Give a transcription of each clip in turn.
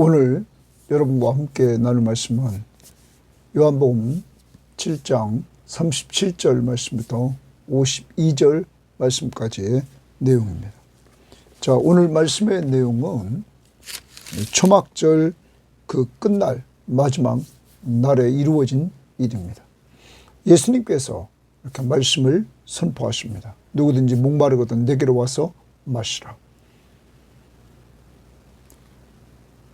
오늘 여러분과 함께 나눌 말씀은 요한복음 7장 37절 말씀부터 52절 말씀까지의 내용입니다. 자, 오늘 말씀의 내용은 초막절 그 끝날 마지막 날에 이루어진 일입니다. 예수님께서 이렇게 말씀을 선포하십니다. 누구든지 목마르거든 내게로 와서 마시라.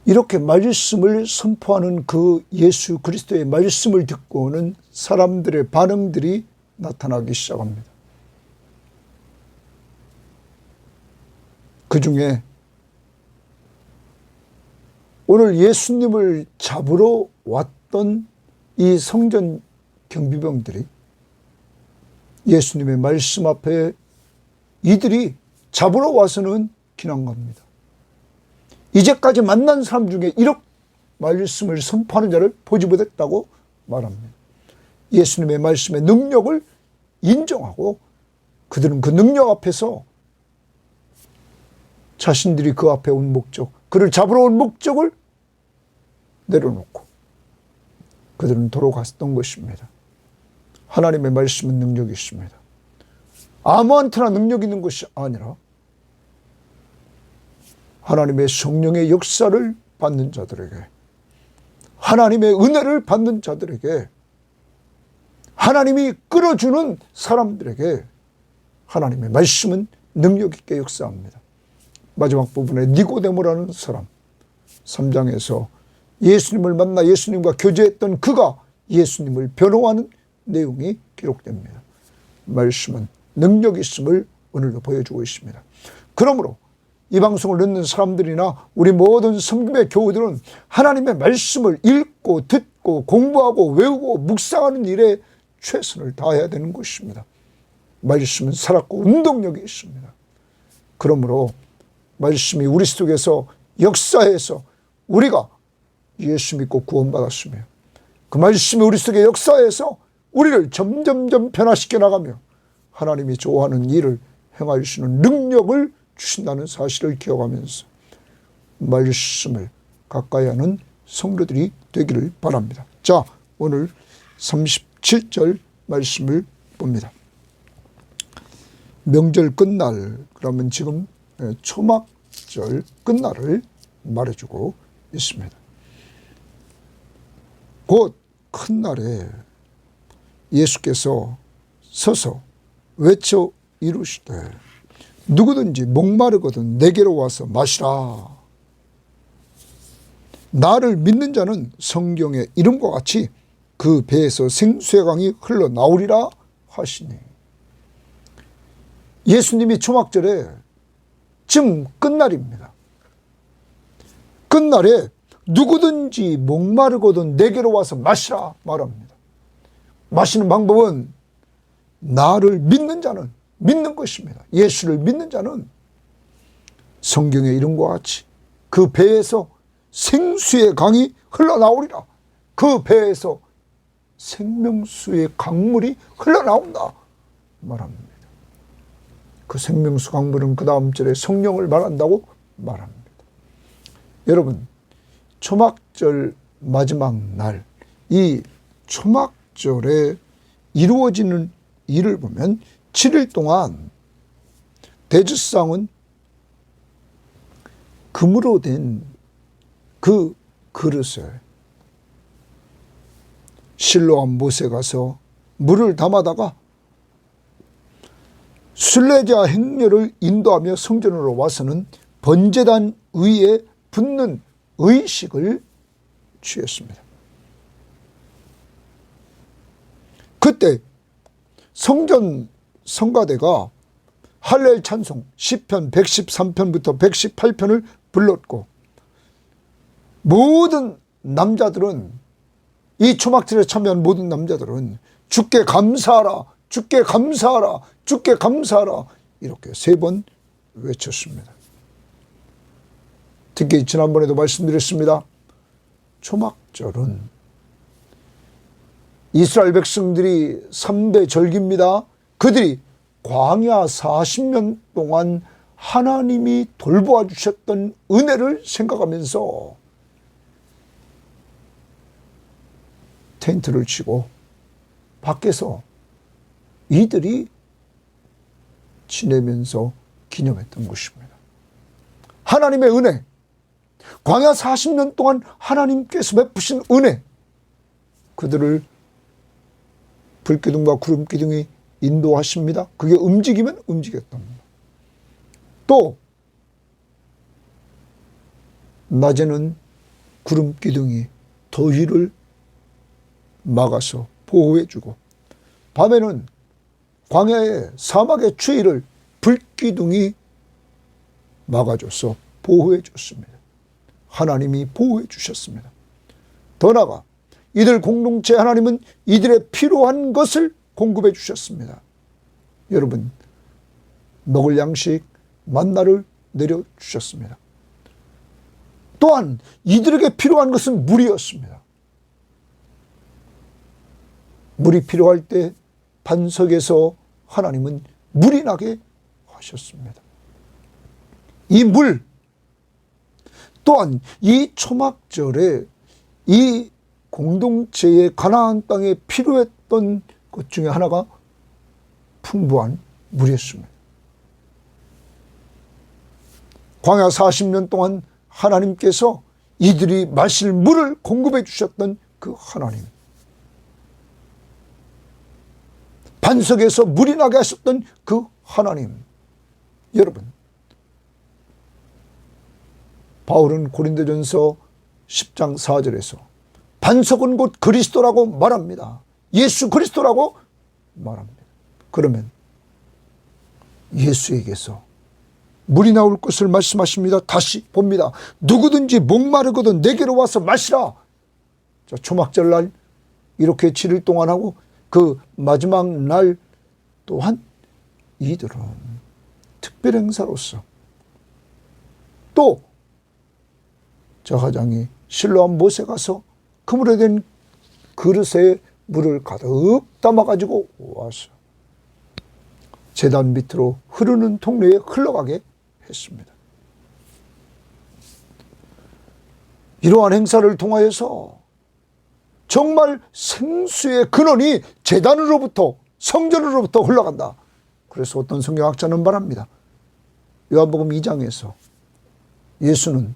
이렇게 말씀을 선포하는 그 예수 그리스도의 말씀을 듣고는 사람들의 반응들이 나타나기 시작합니다. 그 중에 오늘 예수님을 잡으러 왔던 이 성전 경비병들이 예수님의 말씀 앞에 이들이 잡으러 와서는 기난겁니다. 이제까지 만난 사람 중에 이렇게 말씀을 선포하는 자를 보지 못했다고 말합니다. 예수님의 말씀의 능력을 인정하고 그들은 그 능력 앞에서 자신들이 그 앞에 온 목적, 그를 잡으러 온 목적을 내려놓고 그들은 돌아갔던 것입니다. 하나님의 말씀은 능력이 있습니다. 아무한테나 능력 있는 것이 아니라 하나님의 성령의 역사를 받는 자들에게, 하나님의 은혜를 받는 자들에게, 하나님이 끌어주는 사람들에게 하나님의 말씀은 능력 있게 역사합니다. 마지막 부분에 니고데모라는 사람, 3장에서 예수님을 만나 예수님과 교제했던 그가 예수님을 변호하는 내용이 기록됩니다. 말씀은 능력이 있음을 오늘도 보여주고 있습니다. 그러므로 이 방송을 듣는 사람들이나 우리 모든 성김의 교우들은 하나님의 말씀을 읽고 듣고 공부하고 외우고 묵상하는 일에 최선을 다해야 되는 것입니다. 말씀은 살았고 운동력이 있습니다. 그러므로 말씀이 우리 속에서 역사해서 우리가 예수 믿고 구원받았으며 그 말씀이 우리 속에 역사해서 우리를 점점점 변화시켜 나가며 하나님이 좋아하는 일을 행할 수 있는 능력을 주신다는 사실을 기억하면서 말씀을 가까이 하는 성도들이 되기를 바랍니다. 자, 오늘 37절 말씀을 봅니다. 명절 끝날, 그러면 지금 초막절 끝날을 말해주고 있습니다. 곧 큰 날에 예수께서 서서 외쳐 이루시되 누구든지 목마르거든 내게로 와서 마시라. 나를 믿는 자는 성경의 이름과 같이 그 배에서 생수의 강이 흘러나오리라 하시니. 예수님이 초막절에 지금 끝날입니다. 끝날에 누구든지 목마르거든 내게로 와서 마시라 말합니다. 마시는 방법은 나를 믿는 자는 믿는 것입니다. 예수를 믿는 자는 성경의 이름과 같이 그 배에서 생수의 강이 흘러나오리라. 그 배에서 생명수의 강물이 흘러나온다 말합니다. 그 생명수 강물은 그 다음 절에 성령을 말한다고 말합니다. 여러분, 초막절 마지막 날, 이 초막절에 이루어지는 일을 보면 7일 동안 대제사장은 금으로 된 그 그릇에 실로암 못에 가서 물을 담아다가 순례자 행렬을 인도하며 성전으로 와서는 번제단 위에 붓는 의식을 취했습니다. 그때 성전 성가대가 할렐 찬송 시편 113편부터 118편을 불렀고 모든 남자들은 이 초막절에 참여한 모든 남자들은 주께 감사하라, 주께 감사하라, 주께 감사하라 이렇게 3번 외쳤습니다. 특히 지난번에도 말씀드렸습니다. 초막절은 이스라엘 백성들이 3대 절기입니다. 그들이 광야 40년 동안 하나님이 돌보아 주셨던 은혜를 생각하면서 텐트를 치고 밖에서 이들이 지내면서 기념했던 것입니다. 하나님의 은혜, 광야 40년 동안 하나님께서 베푸신 은혜, 그들을 불기둥과 구름기둥이 인도하십니다. 그게 움직이면 움직였답니다. 또 낮에는 구름기둥이 더위를 막아서 보호해주고, 밤에는 광야의 사막의 추위를 불기둥이 막아줘서 보호해줬습니다. 하나님이 보호해주셨습니다. 더 나아가 이들 공동체 하나님은 이들의 필요한 것을 공급해 주셨습니다. 여러분, 먹을 양식 만나를 내려주셨습니다. 또한 이들에게 필요한 것은 물이었습니다. 물이 필요할 때 반석에서 하나님은 물이 나게 하셨습니다. 이 물 또한 이 초막절에 이 공동체의 가나안 땅에 필요했던 것 중에 하나가 풍부한 물이었습니다. 광야 40년 동안 하나님께서 이들이 마실 물을 공급해 주셨던 그 하나님, 반석에서 물이 나게 하셨던 그 하나님. 여러분, 바울은 고린도전서 10장 4절에서 반석은 곧 그리스도라고 말합니다. 예수 그리스도라고 말합니다. 그러면 예수에게서 물이 나올 것을 말씀하십니다. 다시 봅니다. 누구든지 목마르거든 내게로 와서 마시라. 자, 초막절 날 이렇게 7일 동안 하고 그 마지막 날 또한 이들은 특별 행사로서 또 저하장이 실로암 못에 가서 그물에 된 그릇에 물을 가득 담아가지고 와서 제단 밑으로 흐르는 통로에 흘러가게 했습니다. 이러한 행사를 통하여서 정말 생수의 근원이 제단으로부터, 성전으로부터 흘러간다. 그래서 어떤 성경학자는 말합니다. 요한복음 2장에서 예수는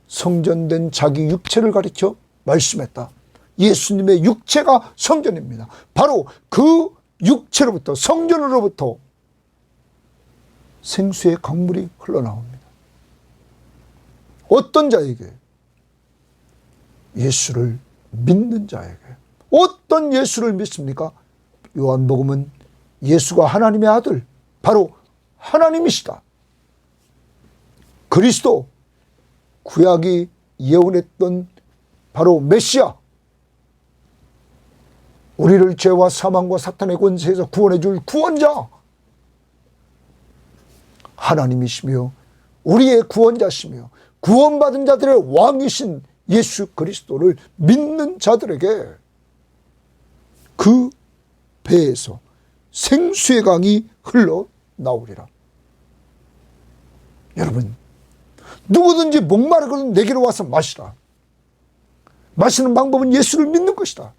성전된 자기 육체를 가리켜 말씀했다. 예수님의 육체가 성전입니다. 바로 그 육체로부터, 성전으로부터 생수의 강물이 흘러나옵니다. 어떤 자에게? 예수를 믿는 자에게. 어떤 예수를 믿습니까? 요한복음은 예수가 하나님의 아들, 바로 하나님이시다. 그리스도, 구약이 예언했던 바로 메시아, 우리를 죄와 사망과 사탄의 권세에서 구원해 줄 구원자, 하나님이시며 우리의 구원자시며 구원받은 자들의 왕이신 예수 그리스도를 믿는 자들에게 그 배에서 생수의 강이 흘러나오리라. 여러분, 누구든지 목마르거든 내게로 와서 마시라. 마시는 방법은 예수를 믿는 것이다.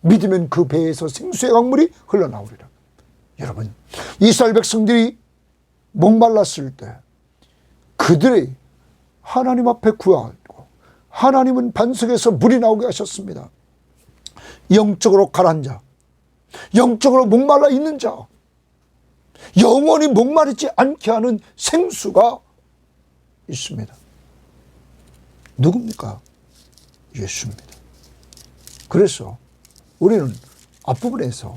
믿으면 그 배에서 생수의 강물이 흘러나오리라. 여러분, 이스라엘 백성들이 목말랐을 때 그들이 하나님 앞에 구하고 하나님은 반석에서 물이 나오게 하셨습니다. 영적으로 가라앉은 자, 영적으로 목말라 있는 자, 영원히 목마르지 않게 하는 생수가 있습니다. 누굽니까? 예수입니다. 그래서 우리는 앞부분에서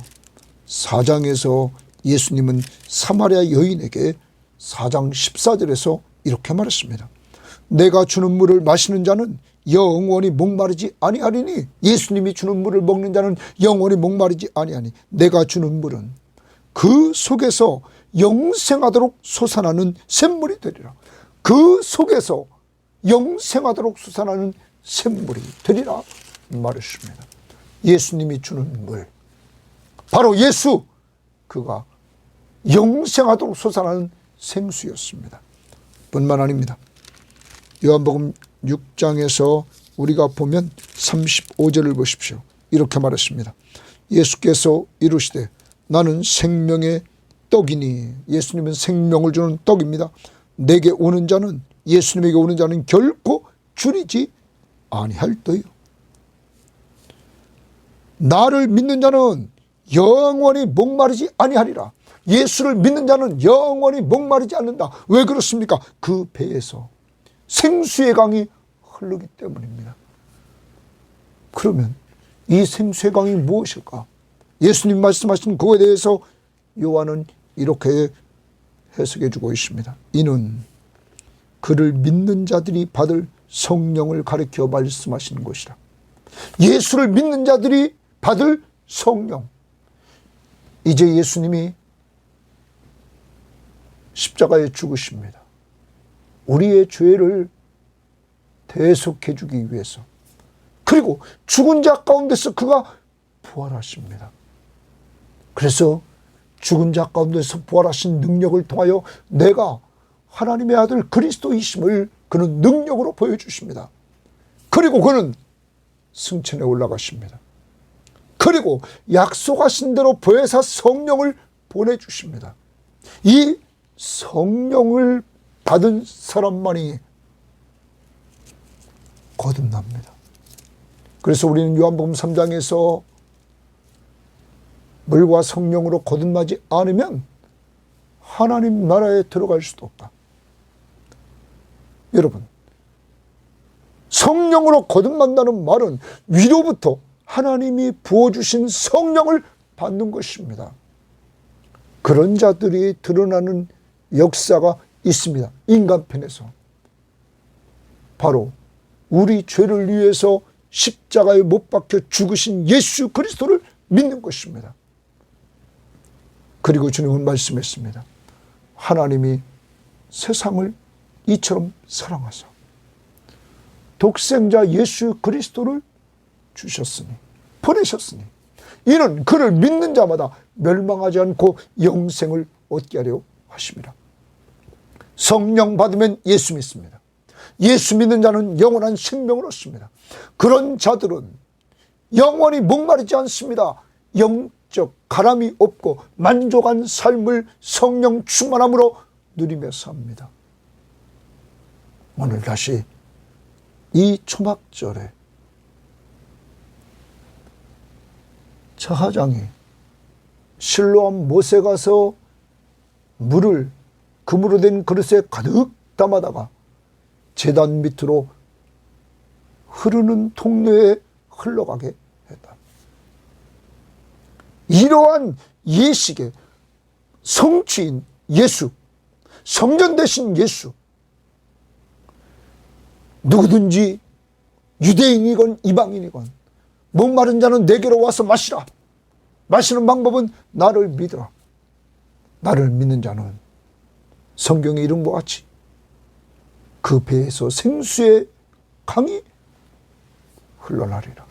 4장에서 예수님은 사마리아 여인에게 4장 14절에서 이렇게 말했습니다. 내가 주는 물을 마시는 자는 영원히 목마르지 아니하리니, 예수님이 주는 물을 먹는 자는 영원히 목마르지 아니하니 내가 주는 물은 그 속에서 영생하도록 솟아나는 샘물이 되리라. 그 속에서 영생하도록 솟아나는 샘물이 되리라 말했습니다. 예수님이 주는 물, 바로 예수, 그가 영생하도록 솟아나는 생수였습니다. 뿐만 아닙니다. 요한복음 6장에서 우리가 보면 35절을 보십시오. 이렇게 말했습니다. 예수께서 이르시되 나는 생명의 떡이니, 예수님은 생명을 주는 떡입니다. 내게 오는 자는, 예수님에게 오는 자는 결코 줄이지 아니할더요. 나를 믿는 자는 영원히 목마르지 아니하리라. 예수를 믿는 자는 영원히 목마르지 않는다. 왜 그렇습니까? 그 배에서 생수의 강이 흐르기 때문입니다. 그러면 이 생수의 강이 무엇일까? 예수님 말씀하신 그거에 대해서 요한은 이렇게 해석해 주고 있습니다. 이는 그를 믿는 자들이 받을 성령을 가리켜 말씀하시는 것이라. 예수를 믿는 자들이 받을 성령. 이제 예수님이 십자가에 죽으십니다. 우리의 죄를 대속해 주기 위해서. 그리고 죽은 자 가운데서 그가 부활하십니다. 그래서 죽은 자 가운데서 부활하신 능력을 통하여 내가 하나님의 아들 그리스도이심을 그는 능력으로 보여주십니다. 그리고 그는 승천에 올라가십니다. 그리고 약속하신 대로 보혜사 성령을 보내주십니다. 이 성령을 받은 사람만이 거듭납니다. 그래서 우리는 요한복음 3장에서 물과 성령으로 거듭나지 않으면 하나님 나라에 들어갈 수도 없다. 여러분, 성령으로 거듭난다는 말은 위로부터 하나님이 부어주신 성령을 받는 것입니다. 그런 자들이 드러나는 역사가 있습니다. 인간편에서. 바로 우리 죄를 위해서 십자가에 못 박혀 죽으신 예수 그리스도를 믿는 것입니다. 그리고 주님은 말씀했습니다. 하나님이 세상을 이처럼 사랑하사 독생자 예수 그리스도를 주셨으니, 보내셨으니, 이는 그를 믿는 자마다 멸망하지 않고 영생을 얻게 하려 하심이라. 성령 받으면 예수 믿습니다. 예수 믿는 자는 영원한 생명을 얻습니다. 그런 자들은 영원히 목마르지 않습니다. 영적 가람이 없고 만족한 삶을 성령 충만함으로 누리며 삽니다. 오늘 다시 이 초막절에 처하장이 실로암 못에 가서 물을 금으로 된 그릇에 가득 담아다가 제단 밑으로 흐르는 통로에 흘러가게 했다. 이러한 예식의 성취인 예수, 성전 되신 예수, 누구든지 유대인이건 이방인이건 목마른 자는 내게로 와서 마시라. 마시는 방법은 나를 믿으라. 나를 믿는 자는 성경의 이름과 같이 그 배에서 생수의 강이 흘러나리라.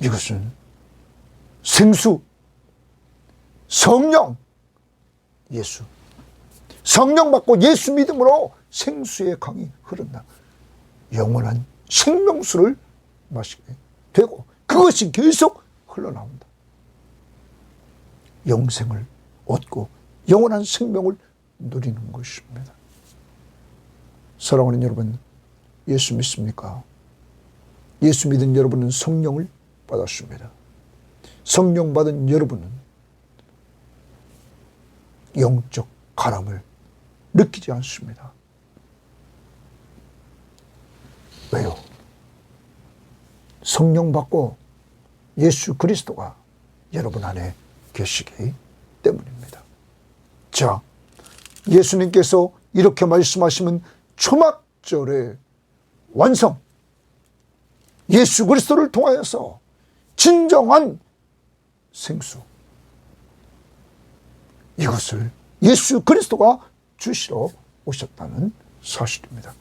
이것은 생수, 성령, 예수. 성령 받고 예수 믿음으로 생수의 강이 흐른다. 영원한 생명수를 마시게 되고 그것이 계속 흘러나온다. 영생을 얻고 영원한 생명을 누리는 것입니다. 사랑하는 여러분, 예수 믿습니까? 예수 믿은 여러분은 성령을 받았습니다. 성령 받은 여러분은 영적 가람을 느끼지 않습니다. 왜요? 성령 받고 예수 그리스도가 여러분 안에 계시기 때문입니다. 자, 예수님께서 이렇게 말씀하시면 초막절의 완성, 예수 그리스도를 통하여서 진정한 생수, 이것을 예수 그리스도가 주시러 오셨다는 사실입니다.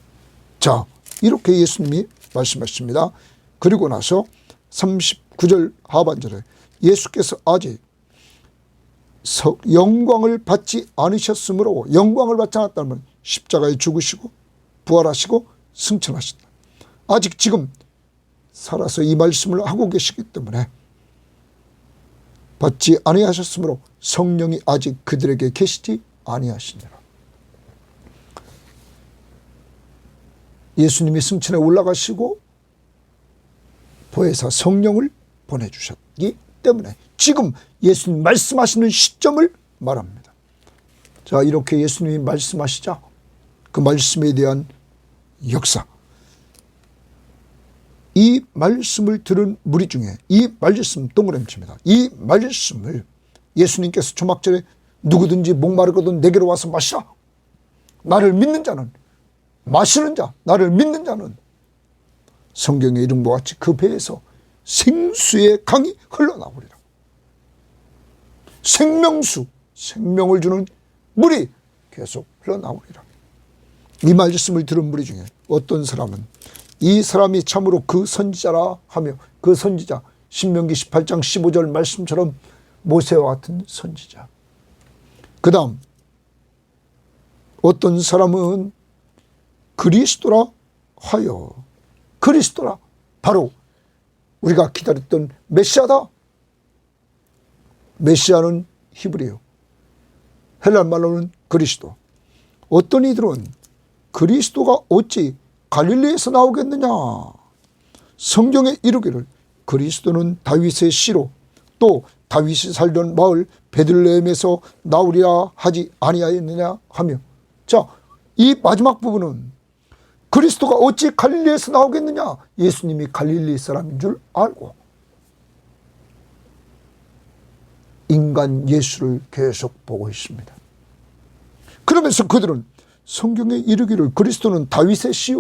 자, 이렇게 예수님이 말씀하십니다. 그리고 나서 39절 하반절에 예수께서 아직 영광을 받지 않으셨으므로, 영광을 받지 않았다면 십자가에 죽으시고 부활하시고 승천하신다. 아직 지금 살아서 이 말씀을 하고 계시기 때문에 받지 아니하셨으므로 성령이 아직 그들에게 계시지 아니하시니라. 예수님이 승천에 올라가시고 보혜사 성령을 보내주셨기 때문에 지금 예수님 말씀하시는 시점을 말합니다. 자, 이렇게 예수님이 말씀하시자 그 말씀에 대한 역사, 이 말씀을 들은 무리 중에 이 말씀 동그라미칩니다. 이 말씀을 예수님께서 초막절에 누구든지 목마르거든 내게로 와서 마시라. 나를 믿는 자는, 마시는 자, 나를 믿는 자는 성경의 이름과 같이 그 배에서 생수의 강이 흘러나오리라. 생명수, 생명을 주는 물이 계속 흘러나오리라. 이 말씀을 들은 무리 중에 어떤 사람은 이 사람이 참으로 그 선지자라 하며, 그 선지자 신명기 18장 15절 말씀처럼 모세와 같은 선지자. 그 다음 어떤 사람은 그리스도라 하여, 그리스도라, 바로 우리가 기다렸던 메시아다. 메시아는 히브리요, 헬란말로는 그리스도. 어떤 이들은 그리스도가 어찌 갈릴리에서 나오겠느냐. 성경에 이르기를 그리스도는 다윗의 씨로 또 다윗이 살던 마을 베들레헴에서 나오리라 하지 아니하였느냐 하며, 자, 이 마지막 부분은 그리스도가 어찌 갈릴리에서 나오겠느냐. 예수님이 갈릴리 사람인 줄 알고 인간 예수를 계속 보고 있습니다. 그러면서 그들은 성경에 이르기를 그리스도는 다윗의 씨요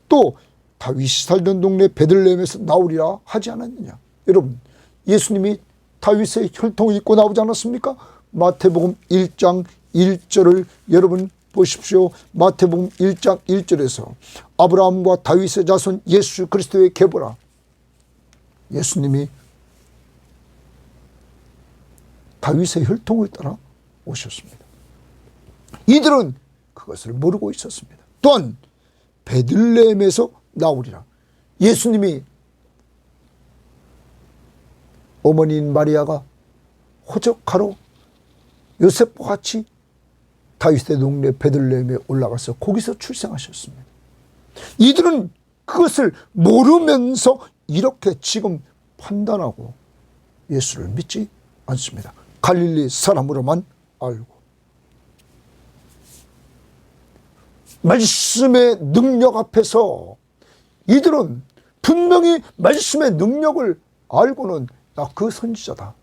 또 다윗이 살던 동네 베들레헴에서 나오리라 하지 않았느냐. 여러분, 예수님이 다윗의 혈통을 입고 나오지 않았습니까? 마태복음 1장 1절을 여러분 보십시오. 마태복음 1장 1절에서 아브라함과 다윗의 자손 예수 그리스도의 계보라. 예수님이 다윗의 혈통을 따라 오셨습니다. 이들은 그것을 모르고 있었습니다. 또한 베들레헴에서 나오리라. 예수님이 어머니인 마리아가 호적하러 요셉과 같이 다윗의 동네 베들레헴에 올라가서 거기서 출생하셨습니다. 이들은 그것을 모르면서 이렇게 지금 판단하고 예수를 믿지 않습니다. 갈릴리 사람으로만 알고. 말씀의 능력 앞에서 이들은 분명히 말씀의 능력을 알고는 나 그 선지자다,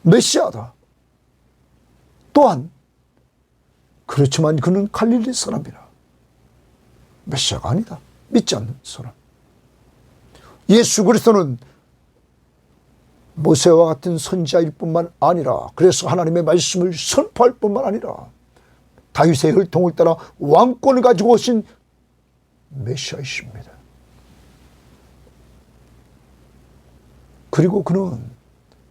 메시아다. 또한 그렇지만 그는 갈릴리 사람이라, 메시아가 아니다, 믿지 않는 사람. 예수 그리스도는 모세와 같은 선지자일 뿐만 아니라, 그래서 하나님의 말씀을 선포할 뿐만 아니라 다윗의 혈통을 따라 왕권을 가지고 오신 메시아이십니다. 그리고 그는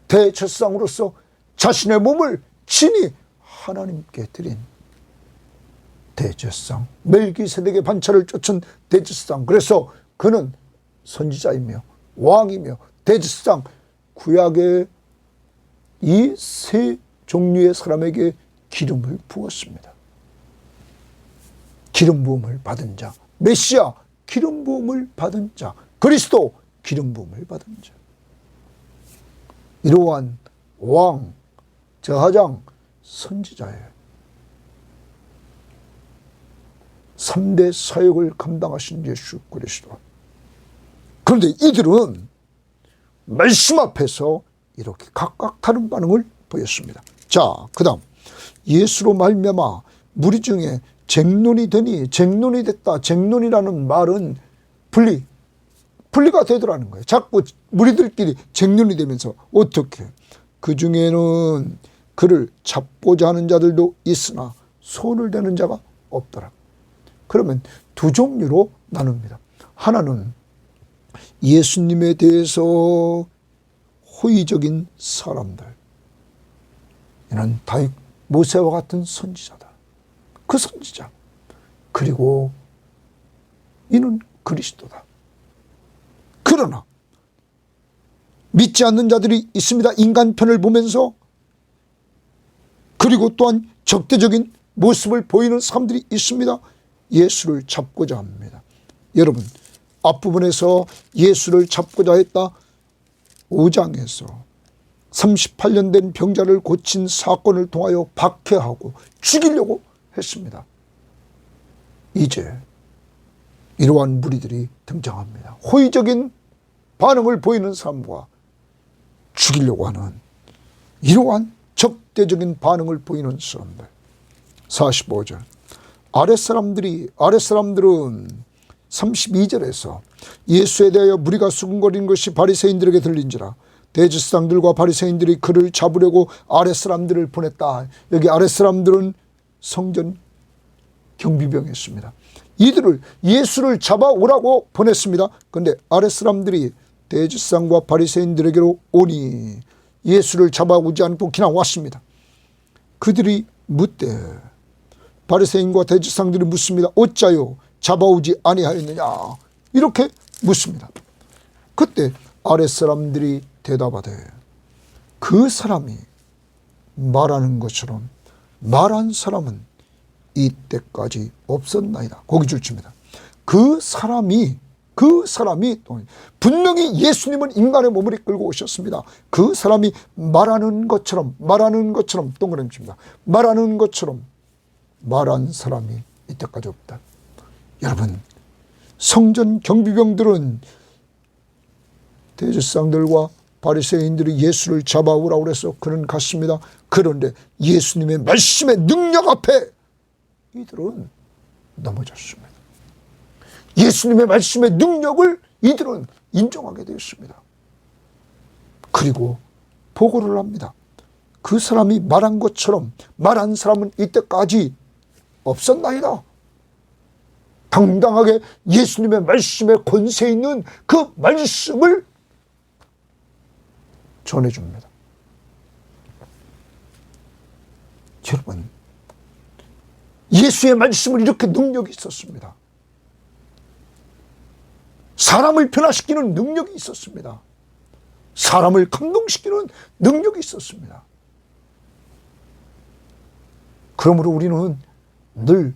대제사장으로서 자신의 몸을 친히 하나님께 드린 대제사장, 멜기세덱의 반차를 쫓은 대제사장. 그래서 그는 선지자이며 왕이며 대제사장, 구약의 이 세 종류의 사람에게 기름을 부었습니다. 기름 부음을 받은 자, 메시아, 기름 부음을 받은 자, 그리스도, 기름 부음을 받은 자. 이러한 왕, 저하장, 선지자예요. 3대 사역을 감당하신 예수 그리스도. 그런데 이들은 말씀 앞에서 이렇게 각각 다른 반응을 보였습니다. 자, 그 다음 예수로 말미암아 무리 중에 쟁론이 되니, 쟁론이 됐다. 쟁론이라는 말은 분리가 되더라는 거예요. 자꾸 무리들끼리 쟁론이 되면서 어떻게, 그 중에는 그를 잡고자 하는 자들도 있으나 손을 대는 자가 없더라. 그러면 두 종류로 나눕니다. 하나는 예수님에 대해서 호의적인 사람들, 이는 다윗, 모세와 같은 선지자다, 그 선지자. 그리고 이는 그리스도다. 그러나 믿지 않는 자들이 있습니다. 인간편을 보면서, 그리고 또한 적대적인 모습을 보이는 사람들이 있습니다. 예수를 잡고자 합니다. 여러분, 앞부분에서 예수를 잡고자 했다. 5장에서 38년 된 병자를 고친 사건을 통하여 박해하고 죽이려고 했습니다. 이제 이러한 무리들이 등장합니다. 호의적인 반응을 보이는 사람과 죽이려고 하는 이러한 적대적인 반응을 보이는 사람들. 45절. 아랫사람들은 32절에서 예수에 대하여 무리가 수군거리는 것이 바리새인들에게 들린지라 대제사장들과 바리새인들이 그를 잡으려고 아랫사람들을 보냈다. 여기 아랫사람들은 성전 경비병이었습니다. 이들을 예수를 잡아오라고 보냈습니다. 그런데 아랫사람들이 대제사장과 바리새인들에게로 오니 예수를 잡아오지 않고 그냥 왔습니다. 그들이 묻되, 바리새인과 대제사장들이 묻습니다. 어짜요 잡아오지 아니하였느냐, 이렇게 묻습니다. 그때 아랫사람들이 대답하되 그 사람이 말하는 것처럼 말한 사람은 이때까지 없었나이다. 거기 줄칩니다. 그 사람이 분명히 예수님은 인간의 몸을 이끌고 오셨습니다. 그 사람이 말하는 것처럼 동그라미 칩니다. 말하는 것처럼 말한 사람이 이때까지 없다. 여러분, 성전 경비병들은 대제사장들과 바리새인들이 예수를 잡아오라고 그래서 그는 갔습니다. 그런데 예수님의 말씀의 능력 앞에 이들은 넘어졌습니다. 예수님의 말씀의 능력을 이들은 인정하게 되었습니다. 그리고 보고를 합니다. 그 사람이 말한 것처럼 말한 사람은 이때까지 없었나이다. 당당하게 예수님의 말씀에 권세 있는 그 말씀을 전해줍니다. 여러분, 예수의 말씀은 이렇게 능력이 있었습니다. 사람을 변화시키는 능력이 있었습니다. 사람을 감동시키는 능력이 있었습니다. 그러므로 우리는 늘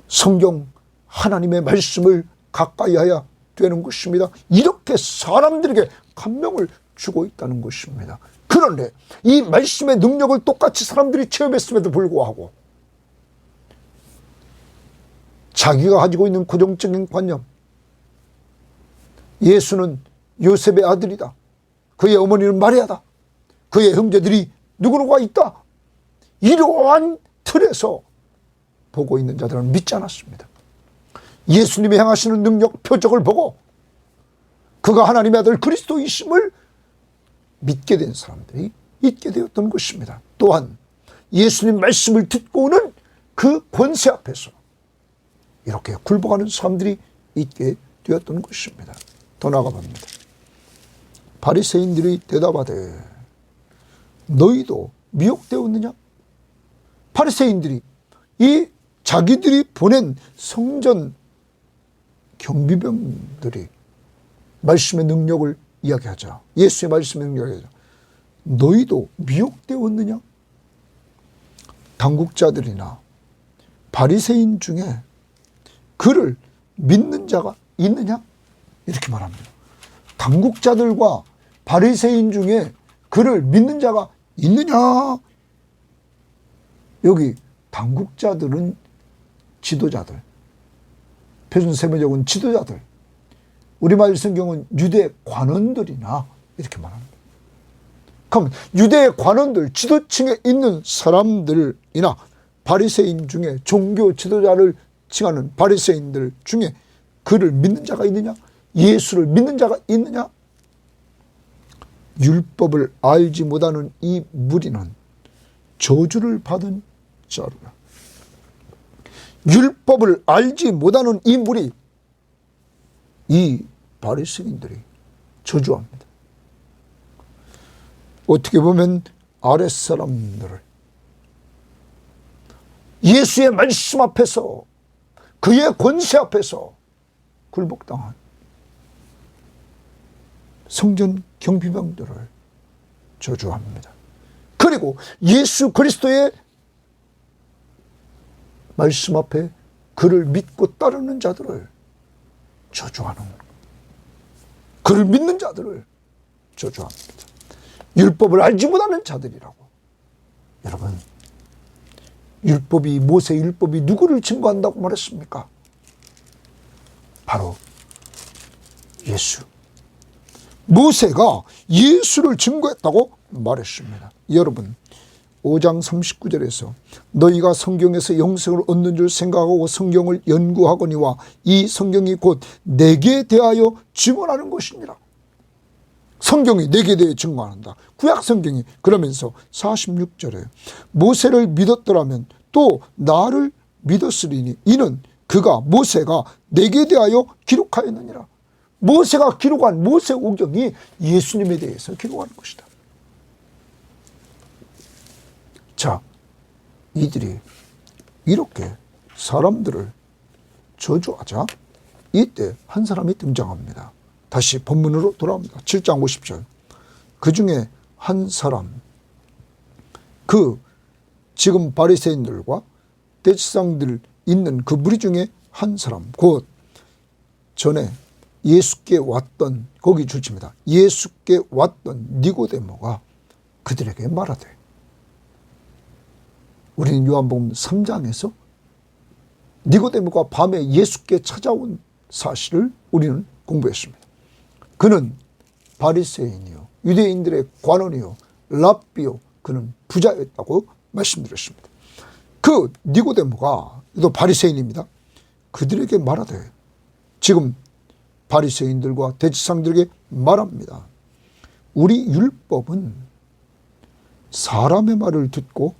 성경 하나님의 말씀을 가까이 해야 되는 것입니다. 이렇게 사람들에게 감명을 주고 있다는 것입니다. 그런데 이 말씀의 능력을 똑같이 사람들이 체험했음에도 불구하고 자기가 가지고 있는 고정적인 관념, 예수는 요셉의 아들이다, 그의 어머니는 마리아다, 그의 형제들이 누구누구가 있다, 이러한 틀에서 보고 있는 자들은 믿지 않았습니다. 예수님이 행하시는 능력, 표적을 보고 그가 하나님의 아들 그리스도이심을 믿게 된 사람들이 있게 되었던 것입니다. 또한 예수님 말씀을 듣고는 그 권세 앞에서 이렇게 굴복하는 사람들이 있게 되었던 것입니다. 더 나아가 봅니다. 바리새인들이 대답하되 너희도 미혹되었느냐? 바리새인들이 이 자기들이 보낸 성전 경비병들이 말씀의 능력을 이야기하자, 예수의 말씀의 능력을 이야기하자, 너희도 미혹되었느냐? 당국자들이나 바리새인 중에 그를 믿는 자가 있느냐? 이렇게 말합니다. 당국자들과 바리새인 중에 그를 믿는 자가 있느냐? 여기 당국자들은 지도자들, 표준세매적은 지도자들, 우리말 성경은 유대 관원들이나 이렇게 말합니다. 그럼 유대 관원들, 지도층에 있는 사람들이나 바리새인 중에 종교 지도자를 칭하는 바리새인들 중에 그를 믿는 자가 있느냐? 예수를 믿는 자가 있느냐? 율법을 알지 못하는 이 무리는 저주를 받은 자루라. 율법을 알지 못하는 이 무리, 이 바리새인들이 저주합니다. 어떻게 보면 아랫사람들을 예수의 말씀 앞에서 그의 권세 앞에서 굴복당한 성전 경비병들을 저주합니다. 그리고 예수 그리스도의 말씀 앞에 그를 믿고 따르는 자들을 저주하는, 그를 믿는 자들을 저주합니다. 율법을 알지 못하는 자들이라고. 여러분, 모세 율법이 누구를 증거한다고 말했습니까? 바로 예수. 모세가 예수를 증거했다고 말했습니다. 여러분, 5장 39절에서 너희가 성경에서 영생을 얻는 줄 생각하고 성경을 연구하거니와 이 성경이 곧 내게 대하여 증언하는 것이니라. 성경이 내게 대해 증거한다. 구약 성경이. 그러면서 46절에 모세를 믿었더라면 또 나를 믿었으리니 이는 그가 모세가 내게 대하여 기록하였느니라. 모세가 기록한 모세오경이 예수님에 대해서 기록하는 것이다. 자, 이들이 이렇게 사람들을 저주하자 이때 한 사람이 등장합니다. 다시 본문으로 돌아옵니다. 7장 50절. 그 중에 한 사람, 그 지금 바리새인들과 대제사장들 있는 그 무리 중에 한 사람, 곧 전에 예수께 왔던, 거기 줄칩니다. 예수께 왔던 니고데모가 그들에게 말하되, 우리는 요한복음 3장에서 니고데모가 밤에 예수께 찾아온 사실을 우리는 공부했습니다. 그는 바리새인이요 유대인들의 관원이요 랍비요, 그는 부자였다고 말씀드렸습니다. 그 니고데모가 또 바리새인입니다. 그들에게 말하되, 지금 바리새인들과 대제사장들에게 말합니다. 우리 율법은 사람의 말을 듣고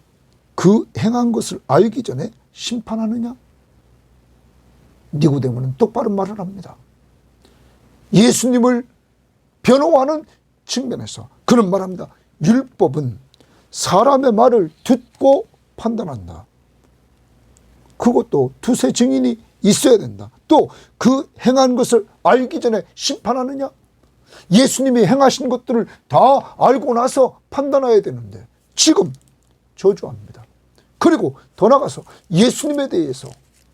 그 행한 것을 알기 전에 심판하느냐? 니고데모는 똑바로 말을 합니다. 예수님을 변호하는 측면에서 그는 말합니다. 율법은 사람의 말을 듣고 판단한다. 그것도 두세 증인이 있어야 된다. 또 그 행한 것을 알기 전에 심판하느냐? 예수님이 행하신 것들을 다 알고 나서 판단해야 되는데 지금 저주합니다. 그리고 더 나아가서 예수님에 대해서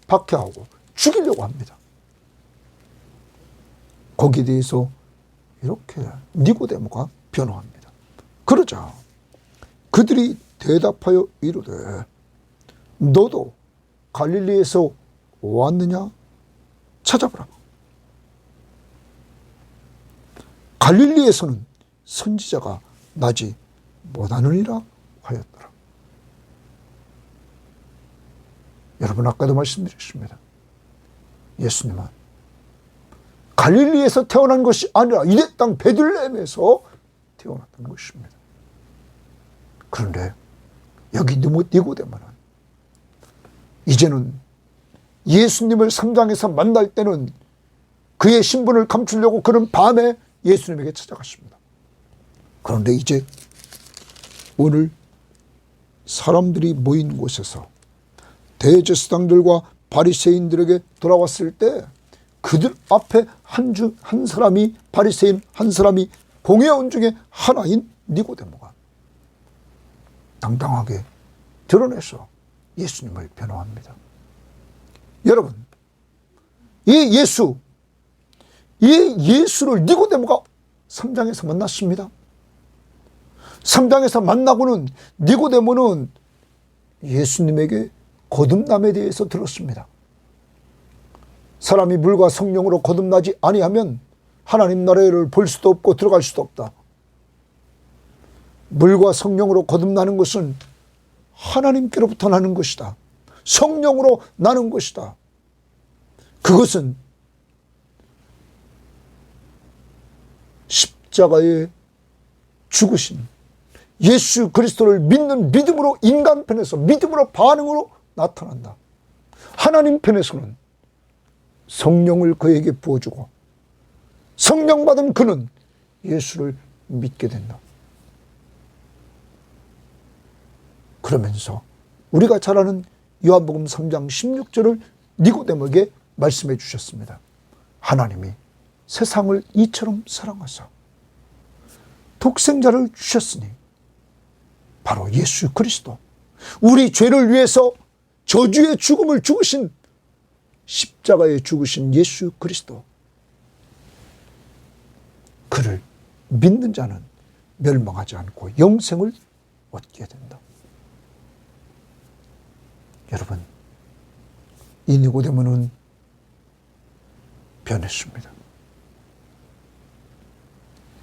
박해하고 죽이려고 합니다. 거기에 대해서 이렇게 니고데모가 변호합니다. 그러자 그들이 대답하여 이르되, 너도 갈릴리에서 왔느냐? 찾아보라. 갈릴리에서는 선지자가 나지 못하느니라 하였더라. 여러분, 아까도 말씀드렸습니다. 예수님은 갈릴리에서 태어난 것이 아니라 이대 땅 베들레헴에서 태어났던 것입니다. 그런데 여기 니고데모는 이제는 예수님을 3장에서 만날 때는 그의 신분을 감추려고 그는 밤에 예수님에게 찾아갔습니다. 그런데 이제 오늘 사람들이 모인 곳에서 대제사장들과 바리새인들에게 돌아왔을 때 그들 앞에 한 사람이, 바리새인 한 사람이 공회원 중에 하나인 니고데모가 당당하게 드러내서 예수님을 변호합니다. 여러분, 이 예수를 니고데모가 3장에서 만났습니다. 3장에서 만나고는 니고데모는 예수님에게 거듭남에 대해서 들었습니다. 사람이 물과 성령으로 거듭나지 아니하면 하나님 나라를 볼 수도 없고 들어갈 수도 없다. 물과 성령으로 거듭나는 것은 하나님께로부터 나는 것이다. 성령으로 나는 것이다. 그것은 십자가에 죽으신 예수 그리스도를 믿는 믿음으로, 인간 편에서 믿음으로, 반응으로 나타난다. 하나님 편에서는 성령을 그에게 부어주고 성령 받은 그는 예수를 믿게 된다. 그러면서 우리가 잘 아는 요한복음 3장 16절을 니고데모에게 말씀해 주셨습니다. 하나님이 세상을 이처럼 사랑하사 독생자를 주셨으니 바로 예수 그리스도, 우리 죄를 위해서 저주의 죽음을 죽으신, 십자가에 죽으신 예수 그리스도, 그를 믿는 자는 멸망하지 않고 영생을 얻게 된다. 여러분, 이 니고데모는 변했습니다.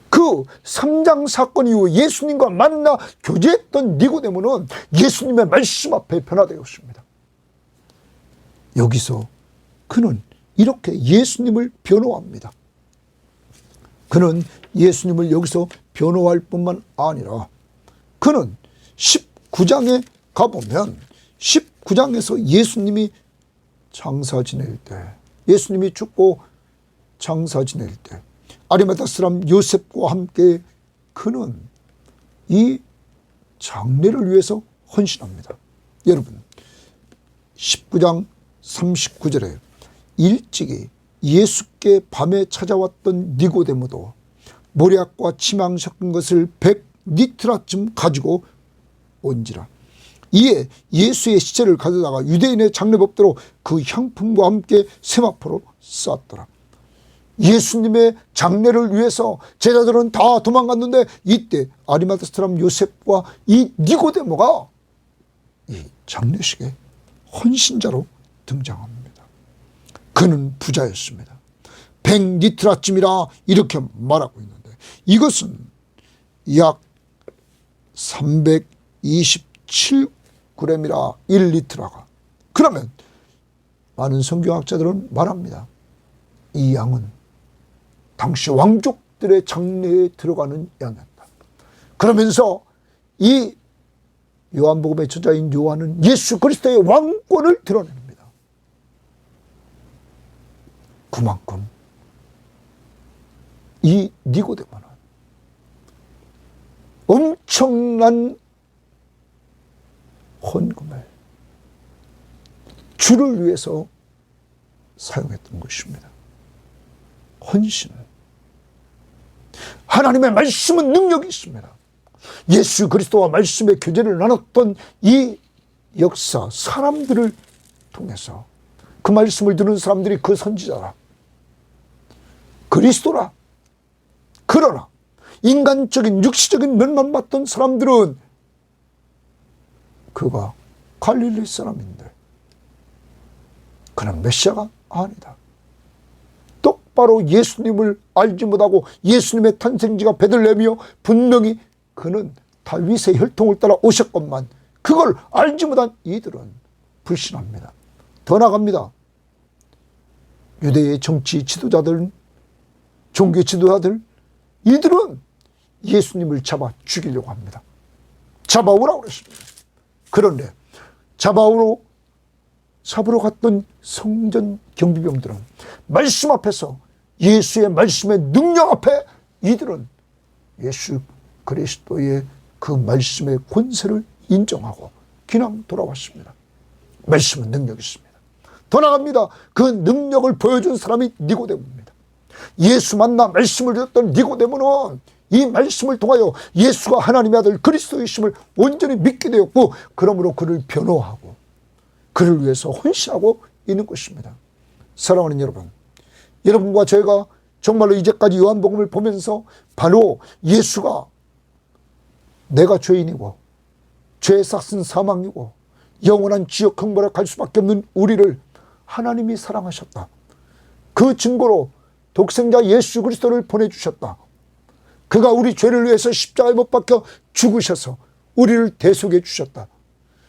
그 3장 사건 이후 예수님과 만나 교제했던 니고데모는 예수님의 말씀 앞에 변화되었습니다. 여기서 그는 이렇게 예수님을 변호합니다. 그는 예수님을 여기서 변호할 뿐만 아니라 그는 19장에 가보면 19장에서 예수님이 장사 지낼 때, 예수님이 죽고 장사 지낼 때 아리마다 사람 요셉과 함께 그는 이 장례를 위해서 헌신합니다. 여러분, 19장 39절에 일찍이 예수께 밤에 찾아왔던 니고데모도 모략과 치망 섞은 것을 100리트라쯤 가지고 온지라. 이에 예수의 시체를 가져다가 유대인의 장례법대로 그 향품과 함께 세마포로 쌌더라. 예수님의 장례를 위해서 제자들은 다 도망갔는데 이때 아리마다 사람 요셉과 이 니고데모가 이 장례식에 헌신자로 등장합니다. 그는 부자였습니다. 100리트라쯤이라 이렇게 말하고 있는데 이것은 약 327g이라 1리트라가. 그러면 많은 성경학자들은 말합니다. 이 양은 당시 왕족들의 장례에 들어가는 양이었다. 그러면서 이 요한복음의 저자인 요한은 예수 그리스도의 왕권을 드러냅니다. 그만큼 이 니고데모는 엄청난 헌금을 주를 위해서 사용했던 것입니다. 헌신. 하나님의 말씀은 능력이 있습니다. 예수 그리스도와 말씀의 교제를 나눴던 이 역사, 사람들을 통해서 그 말씀을 듣는 사람들이 그 선지자라, 그리스도라. 그러나 인간적인 육시적인 면만 봤던 사람들은 그가 갈릴리 사람인데 그는 메시아가 아니다. 똑바로 예수님을 알지 못하고 예수님의 탄생지가 베들레헴이요 분명히 그는 다윗의 혈통을 따라 오셨건만 그걸 알지 못한 이들은 불신합니다. 더 나갑니다. 유대의 정치 지도자들, 종교 지도자들, 이들은 예수님을 잡아 죽이려고 합니다. 잡아오라고 그랬습니다. 그런데 잡으러 갔던 성전 경비병들은 말씀 앞에서, 예수의 말씀의 능력 앞에 이들은 예수 그리스도의 그 말씀의 권세를 인정하고 그냥 돌아왔습니다. 말씀은 능력이 있습니다. 더 나갑니다. 그 능력을 보여준 사람이 니고데모입니다. 예수 만나 말씀을 듣던 니고데모는 이 말씀을 통하여 예수가 하나님의 아들 그리스도이심을 온전히 믿게 되었고, 그러므로 그를 변호하고 그를 위해서 헌신하고 있는 것입니다. 사랑하는 여러분, 여러분과 저희가 정말로 이제까지 요한복음을 보면서 바로 예수가 내가 죄인이고 죄의 삭은 사망이고 영원한 지옥 형벌에 갈 수밖에 없는 우리를 하나님이 사랑하셨다. 그 증거로 독생자 예수 그리스도를 보내주셨다. 그가 우리 죄를 위해서 십자가에 못 박혀 죽으셔서 우리를 대속해 주셨다.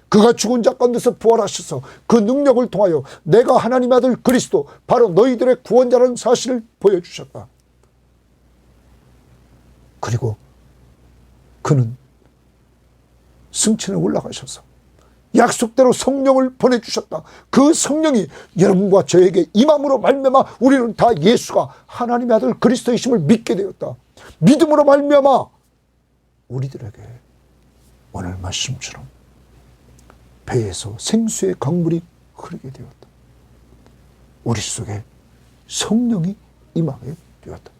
그가 죽은 자 가운데서 부활하셔서 그 능력을 통하여 내가 하나님의 아들 그리스도, 바로 너희들의 구원자라는 사실을 보여주셨다. 그리고 그는 승천에 올라가셔서 약속대로 성령을 보내주셨다. 그 성령이 여러분과 저에게 임함으로 말미암아 우리는 다 예수가 하나님의 아들 그리스도이심을 믿게 되었다. 믿음으로 말미암아 우리들에게 오늘 말씀처럼 배에서 생수의 강물이 흐르게 되었다. 우리 속에 성령이 임하게 되었다.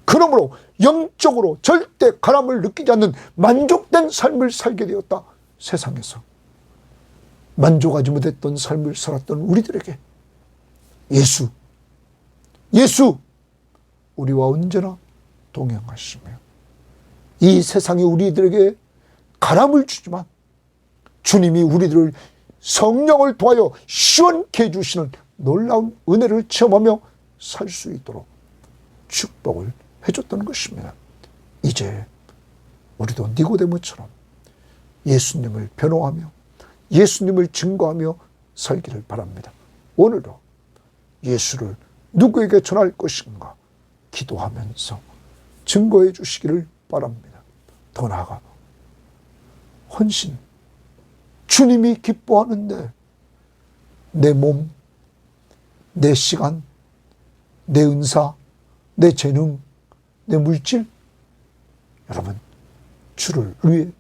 그러므로 영적으로 절대 가람을 느끼지 않는 만족된 삶을 살게 되었다. 세상에서 만족하지 못했던 삶을 살았던 우리들에게 예수 우리와 언제나 동행하시며 이 세상에 우리들에게 가람을 주지만 주님이 우리들을 성령을 통하여 시원케 해주시는 놀라운 은혜를 체험하며 살 수 있도록 축복을 해줬던 것입니다. 이제 우리도 니고데모처럼 예수님을 변호하며 예수님을 증거하며 살기를 바랍니다. 오늘도 예수를 누구에게 전할 것인가 기도하면서 증거해 주시기를 바랍니다. 더 나아가 헌신, 주님이 기뻐하는데 내 몸, 내 시간, 내 은사, 내 재능, 내 물질, 여러분 주를 위해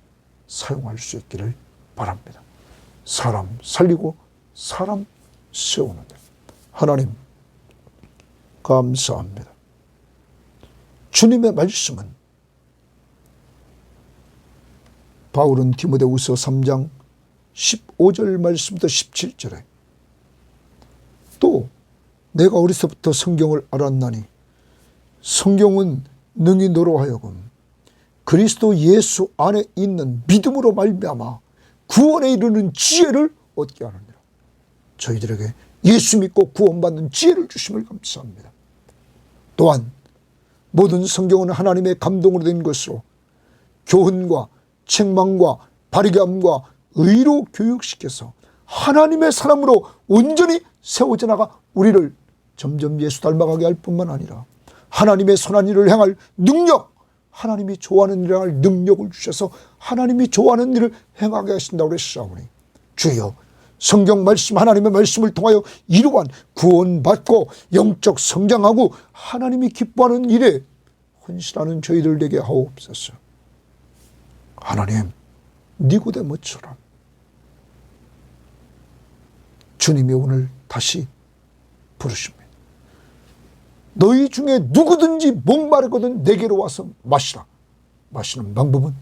사용할 수 있기를 바랍니다. 사람 살리고 사람 세우는 데 하나님 감사합니다. 주님의 말씀은 바울은 디모데후서 3장 15절 말씀부터 17절에 또 내가 어려서부터 성경을 알았나니 성경은 능히 너로 하여금 그리스도 예수 안에 있는 믿음으로 말미암아 구원에 이르는 지혜를 얻게 하느니라. 저희들에게 예수 믿고 구원받는 지혜를 주심을 감사합니다. 또한 모든 성경은 하나님의 감동으로 된 것으로 교훈과 책망과 바르게 함과 의로 교육시켜서 하나님의 사람으로 온전히 세워져 나가 우리를 점점 예수 닮아가게 할 뿐만 아니라 하나님의 선한 일을 행할 능력, 하나님이 좋아하는 일을 행할 능력을 주셔서 하나님이 좋아하는 일을 행하게 하신다고 그랬사오니 주여 성경 말씀 하나님의 말씀을 통하여 이루한 구원받고 영적 성장하고 하나님이 기뻐하는 일에 헌신하는 저희들 되게 하옵소서. 하나님 니고데모처럼 주님이 오늘 다시 부르십니다. 너희 중에 누구든지 목마르거든 내게로 와서 마시라. 마시는 방법은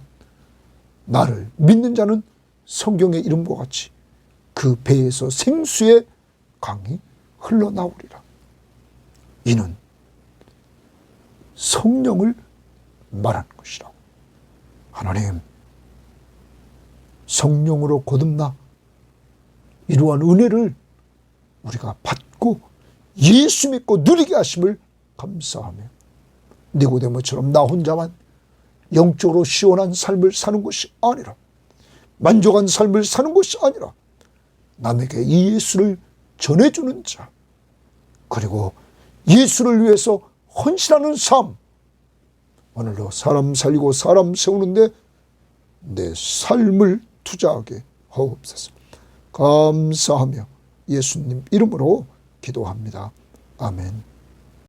나를 믿는 자는 성경의 이름과 같이 그 배에서 생수의 강이 흘러나오리라. 이는 성령을 말하는 것이라고. 하나님 성령으로 거듭나 이러한 은혜를 우리가 받고 예수 믿고 누리게 하심을 감사하며 니고데모처럼 나 혼자만 영적으로 시원한 삶을 사는 것이 아니라 만족한 삶을 사는 것이 아니라 남에게 이 예수를 전해주는 자 그리고 예수를 위해서 헌신하는 삶 오늘도 사람 살리고 사람 세우는데 내 삶을 투자하게 하옵소서. 감사하며 예수님 이름으로 기도합니다. 아멘.